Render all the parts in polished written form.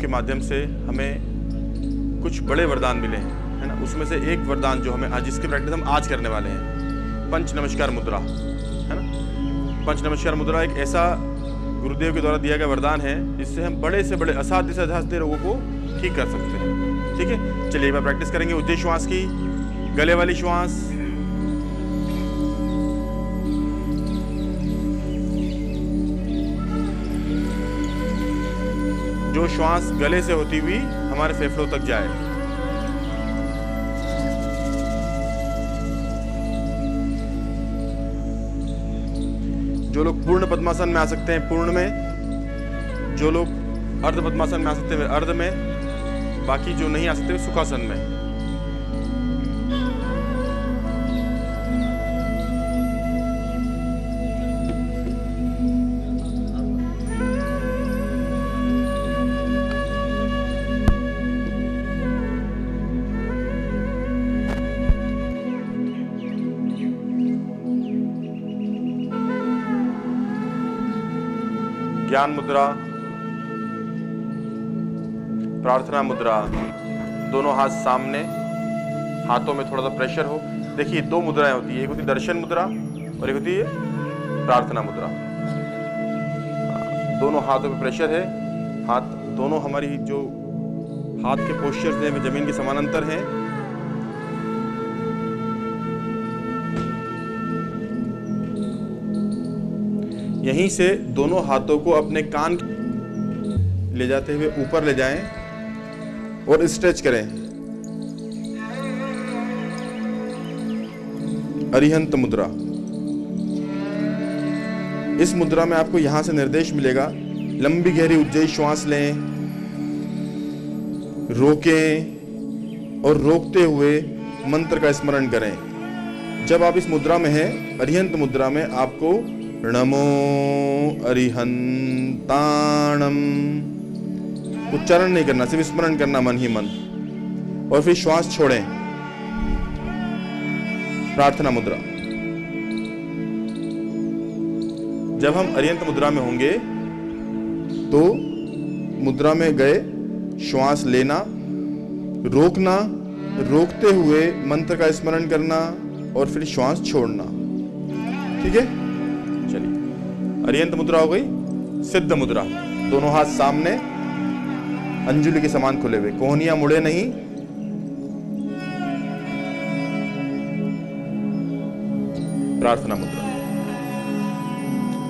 के माध्यम से हमें कुछ बड़े वरदान मिले हैं, है ना। उसमें से एक वरदान जो हमें आज, जिसकी प्रैक्टिस हम आज करने वाले हैं, पंच नमस्कार मुद्रा, है ना। पंच नमस्कार मुद्रा एक ऐसा गुरुदेव के द्वारा दिया गया वरदान है जिससे हम बड़े से बड़े असाध्य से असाध्य रोगों को ठीक कर सकते हैं। ठीक है, चलिए एक बार प्रैक्टिस करेंगे उज्जयी श्वास की, गले वाली श्वास। जो श्वास गले से होती हुई हमारे फेफड़ों तक जाए। जो लोग पूर्ण पद्मासन में आ सकते हैं पूर्ण में, जो लोग अर्ध पद्मासन में आ सकते हैं अर्ध में, बाकी जो नहीं आ सकते सुखासन में। ज्ञान मुद्रा, प्रार्थना मुद्रा, दोनों हाथ सामने, हाथों में थोड़ा सा प्रेशर हो। देखिए दो मुद्राएं होती है, एक होती है दर्शन मुद्रा और एक होती है प्रार्थना मुद्रा। दोनों हाथों में प्रेशर है, हाथ दोनों हमारी जो हाथ के पोस्चर्स हैं वे जमीन के समानांतर हैं। यहीं से दोनों हाथों को अपने कान ले जाते हुए ऊपर ले जाएं और स्ट्रेच करें। अरिहंत मुद्रा। इस मुद्रा में आपको यहां से निर्देश मिलेगा, लंबी गहरी उज्जयी श्वास लें, रोकें और रोकते हुए मंत्र का स्मरण करें। जब आप इस मुद्रा में हैं, अरिहंत मुद्रा में, आपको नमो अरिहंताणम उच्चारण नहीं करना, सिर्फ स्मरण करना मन ही मन, और फिर श्वास छोड़ें। प्रार्थना मुद्रा। जब हम अरिहंत मुद्रा में होंगे तो मुद्रा में गए, श्वास लेना, रोकना, रोकते हुए मंत्र का स्मरण करना और फिर श्वास छोड़ना। ठीक है, चलिए अरिहंत मुद्रा हो गई। सिद्ध मुद्रा, दोनों हाथ सामने, अंजुली के समान खुले हुए, कोहनियां मुड़े नहीं। प्रार्थना मुद्रा।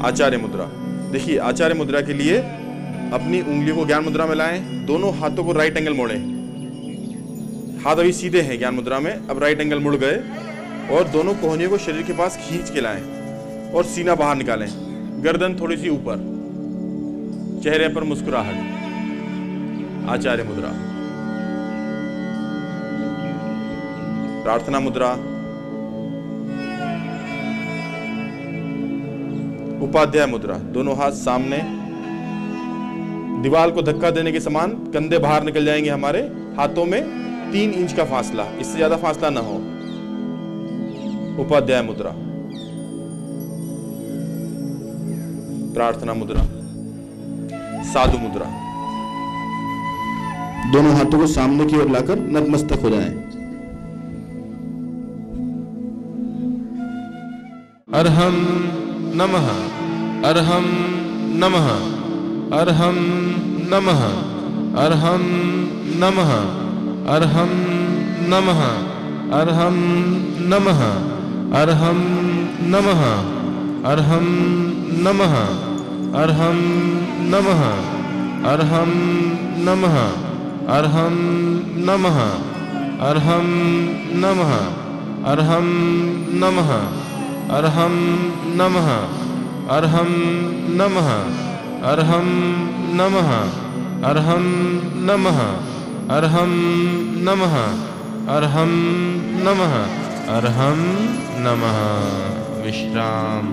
आचार्य मुद्रा। देखिए आचार्य मुद्रा के लिए अपनी उंगलियों को ज्ञान मुद्रा में लाएं, दोनों हाथों को राइट एंगल मोड़ें। हाथ अभी सीधे हैं ज्ञान मुद्रा में, अब राइट एंगल मुड़ गए और दोनों कोहनियों को शरीर के पास खींच के लाएं और सीना बाहर निकालें, गर्दन थोड़ी सी ऊपर, चेहरे पर मुस्कुराहट। आचार्य मुद्रा। प्रार्थना मुद्रा। उपाध्याय मुद्रा, दोनों हाथ सामने, दीवार को धक्का देने के समान कंधे बाहर निकल जाएंगे हमारे, हाथों में 3 इंच का फासला, इससे ज्यादा फासला ना हो। उपाध्याय मुद्रा। प्रार्थना मुद्रा। साधु मुद्रा। दोनों हाथों को सामने की ओर लाकर नतमस्तक हो जाएं। अर्हं नमः, अर्हं नमः, अर्हं नमः, अर्हं नमः, अर्हं नमः, अर्हं नमः, अर्हं नमः, अर्हं नमः, अर्हं नमः, अर्हं नमः, अर्हं नमः, अर्हं नमः, अर्हं नमः, अर्हं नमः, अर्हं नमः, अर्हं नमः, अर्हं नमः, अर्हं नमः, अर्हं नमः, अर्हं नमः। विश्राम।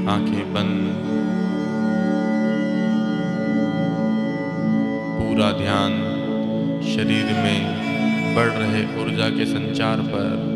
आंखें बंद। पूरा ध्यान शरीर में बढ़ रहे ऊर्जा के संचार पर।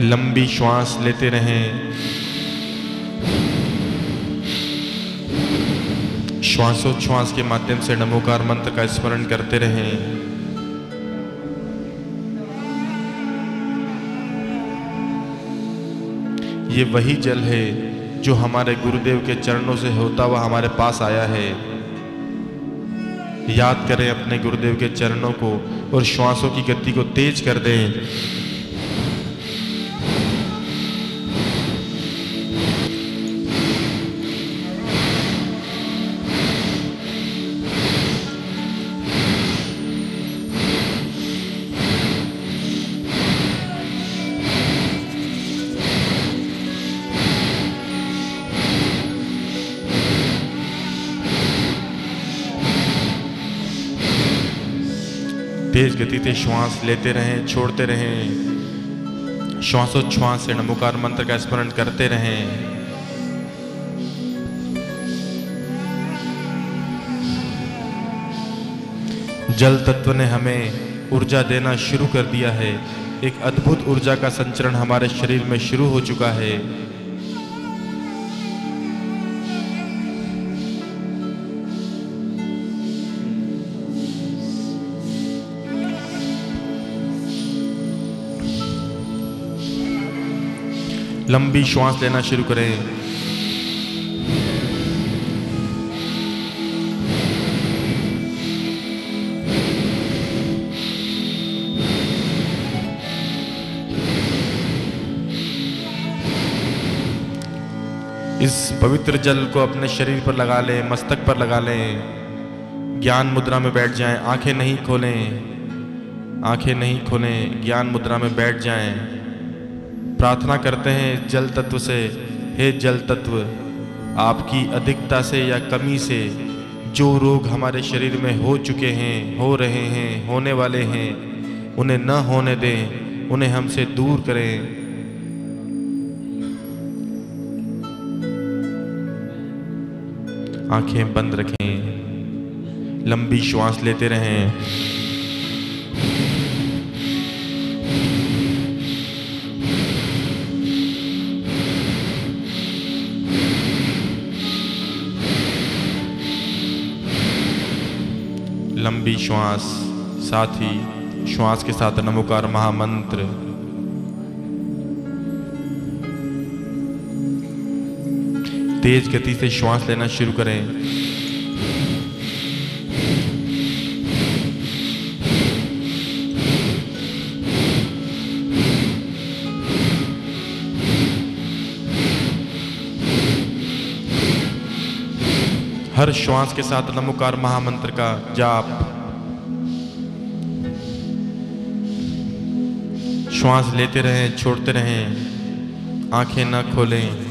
लंबी श्वास लेते रहें। श्वासोच्छ्वास के माध्यम से नमोकार मंत्र का स्मरण करते रहें। ये वही जल है जो हमारे गुरुदेव के चरणों से होता हुआ हमारे पास आया है। याद करें अपने गुरुदेव के चरणों को और श्वासों की गति को तेज कर दें। तेज गति से श्वास लेते रहें, छोड़ते रहें। श्वासोच्छ्वास से नमोकार मंत्र का स्मरण करते रहें। जल तत्व ने हमें ऊर्जा देना शुरू कर दिया है। एक अद्भुत ऊर्जा का संचरण हमारे शरीर में शुरू हो चुका है। लंबी श्वास लेना शुरू करें। इस पवित्र जल को अपने शरीर पर लगा लें, मस्तक पर लगा लें। ज्ञान मुद्रा में बैठ जाएं, आंखें नहीं खोलें, आंखें नहीं खोलें, ज्ञान मुद्रा में बैठ जाएं। प्रार्थना करते हैं जल तत्व से, हे जल तत्व, आपकी अधिकता से या कमी से जो रोग हमारे शरीर में हो चुके हैं, हो रहे हैं, होने वाले हैं, उन्हें न होने दें, उन्हें हमसे दूर करें। आंखें बंद रखें, लंबी श्वास लेते रहें। लंबी श्वास, साथ ही श्वास के साथ नमोकार महामंत्र। तेज गति से श्वास लेना शुरू करें। हर श्वास के साथ नमोकार महामंत्र का जाप। श्वास लेते रहें, छोड़ते रहें, आंखें न खोलें।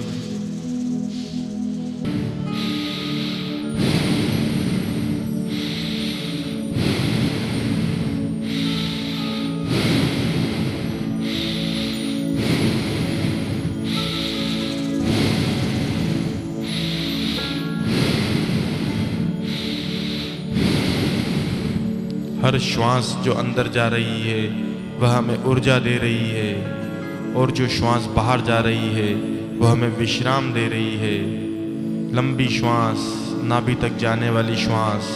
हर श्वास जो अंदर जा रही है वह हमें ऊर्जा दे रही है, और जो श्वास बाहर जा रही है वह हमें विश्राम दे रही है। लंबी श्वास, नाभि तक जाने वाली श्वास।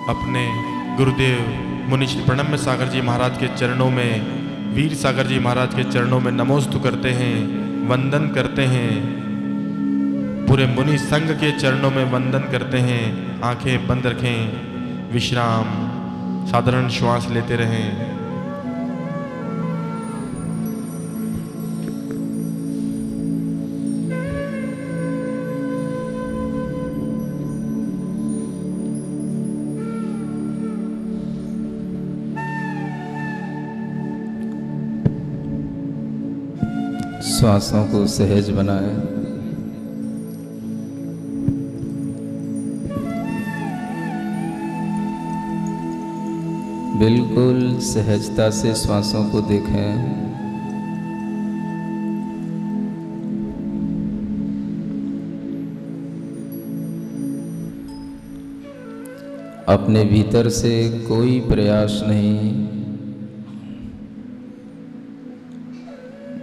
अपने गुरुदेव मुनि श्री प्रणम्य सागर जी महाराज के चरणों में, वीर सागर जी महाराज के चरणों में नमोस्तु करते हैं, वंदन करते हैं। पूरे मुनि संघ के चरणों में वंदन करते हैं। आंखें बंद रखें, विश्राम, साधारण श्वास लेते रहें। श्वासों को सहज बनाएं। बिल्कुल सहजता से श्वासों को देखें। अपने भीतर से कोई प्रयास नहीं,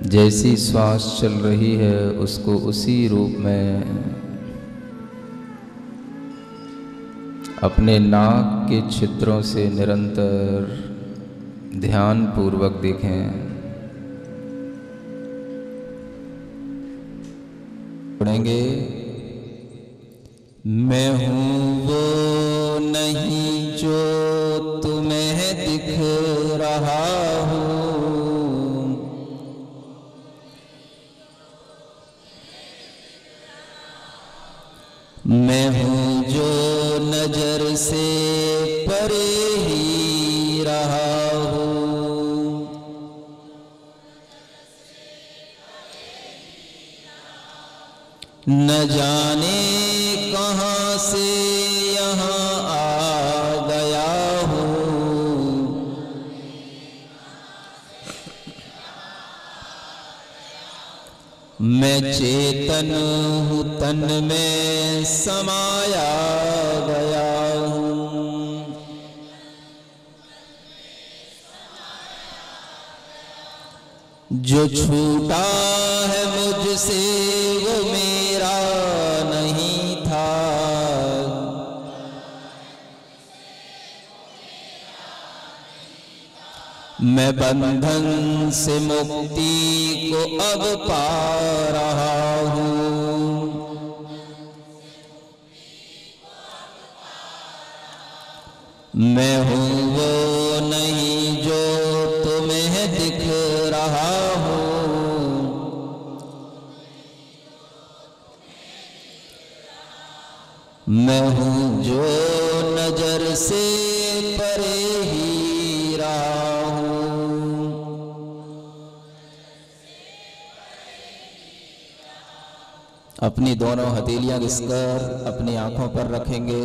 जैसी श्वास चल रही है उसको उसी रूप में अपने नाक के छिद्रों से निरंतर ध्यान पूर्वक देखें। पढ़ेंगे, मैं हूँ वो नहीं जो तुम्हें दिख रहा हूँ, मैं हूँ जो नजर से परे ही रहा हूँ, न जाने कहाँ से यहाँ आ गया हूँ, मैं चेतन हूँ तन में समाया गया हूँ, जो छूटा है मुझसे वो मेरा नहीं था, मैं बंधन से मुक्ति को अब पा रहा हूँ, मैं हूँ वो नहीं जो तुम्हें दिख रहा हूँ, मैं हूँ जो नजर से परे ही रहा हूँ। अपनी दोनों हथेलियां घिसकर अपनी आंखों पर रखेंगे।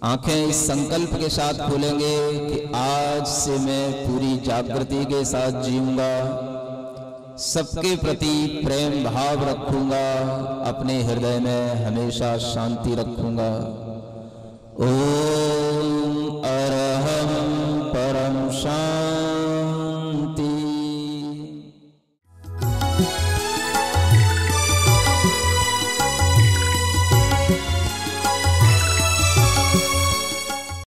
आंखें इस संकल्प के साथ खोलेंगे कि आज से मैं पूरी जागृति के साथ जीऊंगा, सबके प्रति प्रेम भाव रखूंगा, अपने हृदय में हमेशा शांति रखूंगा। ओम